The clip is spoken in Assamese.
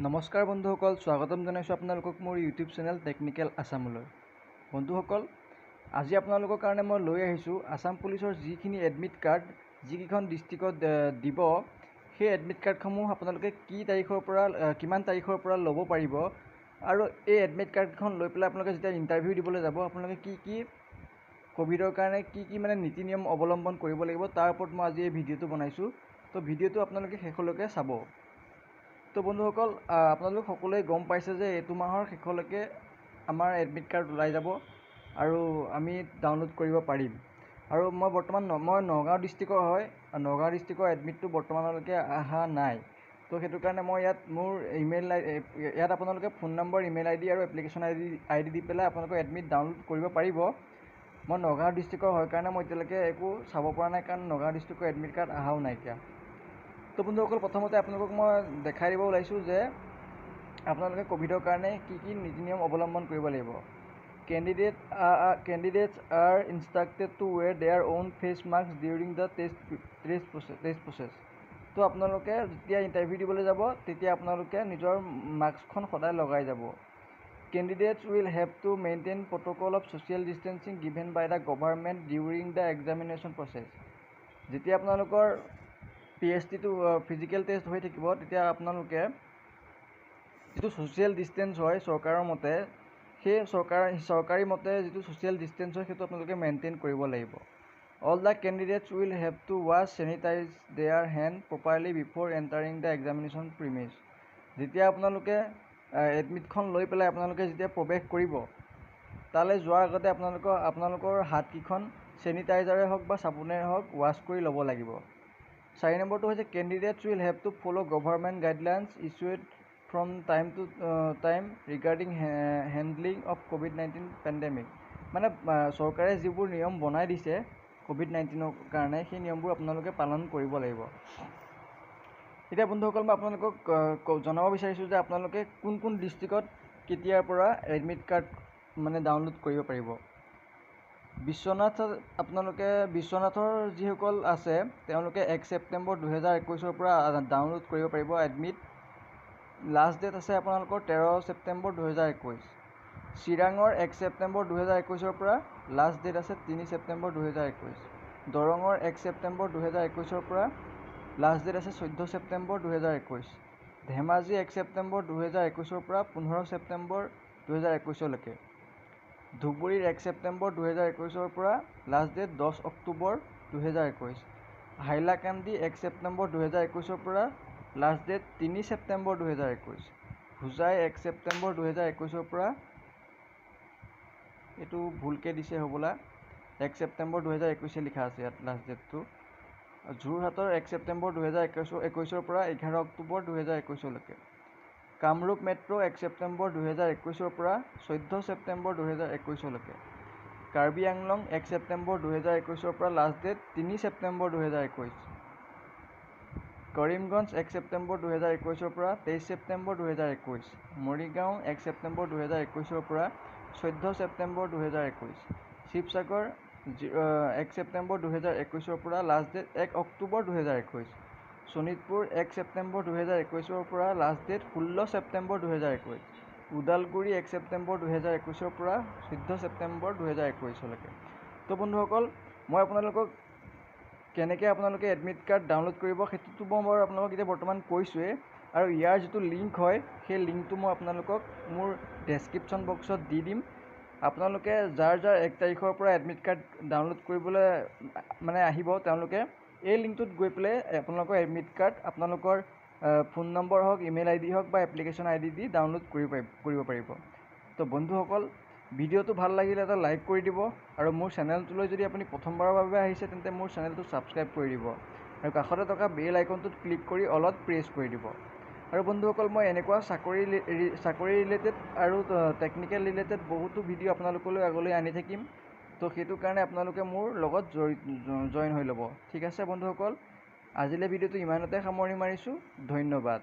নমস্কাৰ বন্ধুসকল, স্বাগতম জনাইছোঁ আপোনালোকক মোৰ ইউটিউব চেনেল টেকনিকেল আছামলৈ। বন্ধুসকল, আজি আপোনালোকৰ কাৰণে মই লৈ আহিছোঁ আছাম পুলিচৰ যিখিনি এডমিট কাৰ্ড যিকেইখন ডিষ্ট্ৰিক্টত দিব, সেই এডমিট কাৰ্ডসমূহ আপোনালোকে কিমান তাৰিখৰ পৰা ল'ব পাৰিব, আৰু এই এডমিট কাৰ্ডখন লৈ পেলাই আপোনালোকে যেতিয়া ইণ্টাৰভিউ দিবলৈ যাব আপোনালোকে কি ক'ভিডৰ কাৰণে কি মানে নীতি নিয়ম অৱলম্বন কৰিব লাগিব তাৰ ওপৰত মই আজি এই ভিডিঅ'টো বনাইছোঁ। তো ভিডিঅ'টো আপোনালোকে শেষলৈকে চাব। তো বন্ধুসকল, আপোনালোক সকলোৱে গম পাইছে যে এইটো মাহৰ শেষলৈকে আমাৰ এডমিট কাৰ্ড ওলাই যাব আৰু আমি ডাউনলোড কৰিব পাৰিম। আৰু মই নগাঁও ডিষ্ট্ৰিক্টৰ হয়, নগাঁও ডিষ্ট্ৰিক্টৰ এডমিটটো বৰ্তমানলৈকে অহা নাই। তো সেইটো কাৰণে মই ইয়াত মোৰ ইয়াত আপোনালোকে ফোন নম্বৰ, ইমেইল ID আৰু এপ্লিকেশ্যন ID দি পেলাই আপোনালোকৰ এডমিট ডাউনলোড কৰিব পাৰিব। মই নগাঁও ডিষ্ট্ৰিক্টৰ হয় কাৰণে মই এতিয়ালৈকে একো চাব পৰা নাই, কাৰণ নগাঁও ডিষ্ট্ৰিক্টৰ এডমিট কাৰ্ড অহাও নাইকিয়া। তো বন্ধুসকল, প্ৰথমতে আপোনালোকক মই দেখাই দিব ওলাইছোঁ যে আপোনালোকে ক'ভিডৰ কাৰণে কি নীতি নিয়ম অৱলম্বন কৰিব লাগিব। Candidates are instructed to wear their on face mask during the test process. তো আপোনালোকে যেতিয়া ইণ্টাৰভিউ দিবলৈ যাব তেতিয়া আপোনালোকে নিজৰ মাস্কখন সদায় লগাই যাব। Candidates will have to maintain protocol of social distancing given by the government during the examination process. যেতিয়া আপোনালোকৰ PSTটো ফিজিকেল টেষ্ট হৈ থাকিব তেতিয়া আপোনালোকে যিটো ছ'চিয়েল ডিষ্টেঞ্চ হয় চৰকাৰৰ মতে, সেই চৰকাৰী মতে যিটো ছ'চিয়েল ডিষ্টেঞ্চ হয় সেইটো আপোনালোকে মেইনটেইন কৰিব লাগিব। All the candidates will have to sanitize their hand properly before entering the examination premise. যেতিয়া আপোনালোকে এডমিটখন লৈ পেলাই আপোনালোকে যেতিয়া প্ৰৱেশ কৰিব, তালৈ যোৱাৰ আগতে আপোনালোকৰ হাতকেইখন চেনিটাইজাৰে হওক বা চাবোনেৰে হওক ৱাছ কৰি ল'ব লাগিব। 4 নম্বৰটো হৈছে candidates will have two follow' government guidelines issued from time to time regarding handling of COVID-19 pandemic. মানে চৰকাৰে যিবোৰ নিয়ম বনাই দিছে COVID-19ৰ কাৰণে, সেই নিয়মবোৰ আপোনালোকে পালন কৰিব লাগিব। এতিয়া বন্ধুসকল, মই আপোনালোকক জনাব বিচাৰিছোঁ যে আপোনালোকে কোন ডিষ্ট্ৰিক্টত কেতিয়াৰ পৰা এডমিট কাৰ্ড ডাউনলোড কৰিব পাৰিব। বিশ্বনাথৰ যিসকল আছে তেওঁলোকে 1 ছেপ্টেম্বৰ 2021 পৰা ডাউনলোড কৰিব পাৰিব এডমিট। লাষ্ট ডেট আছে আপোনালোকৰ 13 ছেপ্টেম্বৰ 2021। চিৰাঙৰ 1 ছেপ্টেম্বৰ 2021 পৰা লাষ্ট ডেট আছে 3 ছেপ্টেম্বৰ 2021। দৰঙৰ 1 ছেপ্টেম্বৰ 2021 পৰা লাষ্ট ডেট আছে 14 ছেপ্টেম্বৰ 2021। ধেমাজি 1 ছেপ্টেম্বৰ 2021 পৰা 15 ছেপ্টেম্বৰ 2021লৈকে। ধুবুৰীৰ 1 ছেপ্টেম্বৰ 2021 পৰা লাষ্ট ডেট 10 অক্টোবৰ 2021। হাইলাকান্দি 1 ছেপ্টেম্বৰ 2021 পৰা লাষ্ট ডেট 3 ছেপ্টেম্বৰ 2021। হোজাই 1 ছেপ্টেম্বৰ 2021 পৰা, এইটো ভুলকৈ দিছে হ'বলা, 1 ছেপ্টেম্বৰ 2021 লিখা আছে ইয়াত লাষ্ট ডেটটো। যোৰহাটৰ 1 ছেপ্টেম্বৰ 2021 পৰা 11 অক্টোবৰ 2021লৈকে। কামৰূপ মেট্ৰ' 1 ছেপ্টেম্বৰ 2021 পৰা 14 ছেপ্টেম্বৰ 2021লৈকে। কাৰ্বি আংলং 1 ছেপ্টেম্বৰ 2021 পৰা লাষ্ট ডেট 3 ছেপ্টেম্বৰ 2021। কৰিমগঞ্জ 1 ছেপ্টেম্বৰ 2021 পৰা 23 ছেপ্টেম্বৰ 2021। মৰিগাঁও 1 ছেপ্টেম্বৰ 2021 পৰা 14 ছেপ্টেম্বৰ 2021। শিৱসাগৰ 1 ছেপ্টেম্বৰ 2021 পৰা লাষ্ট ডেট 1 অক্টোবৰ 2021। শোণিতপুৰ 1 ছেপ্টেম্বৰ 2021 পৰা লাষ্ট ডেট 16 ছেপ্টেম্বৰ 2021। ওদালগুৰি 1 ছেপ্টেম্বৰ 2021 পৰা 14 ছেপ্টেম্বৰ 2021লৈকে। তো বন্ধুসকল, মই আপোনালোকক কেনেকৈ আপোনালোকে এডমিট কাৰ্ড ডাউনলোড কৰিব সেইটোতো মই আপোনালোকক এতিয়া বৰ্তমান কৈছোঁৱেই, আৰু ইয়াৰ যিটো লিংক হয় সেই লিংকটো মই আপোনালোকক মোৰ ডেছক্ৰিপশ্যন বক্সত দি দিম। আপোনালোকে যাৰ 1 তাৰিখৰ পৰা এডমিট কাৰ্ড ডাউনলোড কৰিবলৈ আহিব, তেওঁলোকে এই লিংকটোত গৈ পেলাই আপোনালোকৰ এডমিট কাৰ্ড আপোনালোকৰ ফোন নম্বৰ হওক, ইমেইল ID হওক বা এপ্লিকেশ্যন ID দি ডাউনলোড কৰিব পাৰিব। তো বন্ধুসকল, ভিডিঅ'টো ভাল লাগিলে এটা লাইক কৰি দিব, আৰু মোৰ চেনেলটোলৈ যদি আপুনি প্ৰথমবাৰৰ বাবে আহিছে তেন্তে মোৰ চেনেলটো ছাবস্ক্ৰাইব কৰি দিব, আৰু কাষতে থকা বেল আইকনটোত ক্লিক কৰি অলপ প্ৰেছ কৰি দিব। আৰু বন্ধুসকল, মই এনেকুৱা চাকৰি ৰিলেটেড আৰু টেকনিকেল ৰিলেটেড বহুতো ভিডিঅ' আপোনালোকলৈ আগলৈ আনি থাকিম। তো সেইটো কাৰণে আপোনালোকে মোৰ লগত জইন হৈ ল'ব। ঠিক আছে বন্ধুসকল, আজিলৈ ভিডিঅ'টো ইমানতে সামৰণি মাৰিছোঁ। ধন্যবাদ।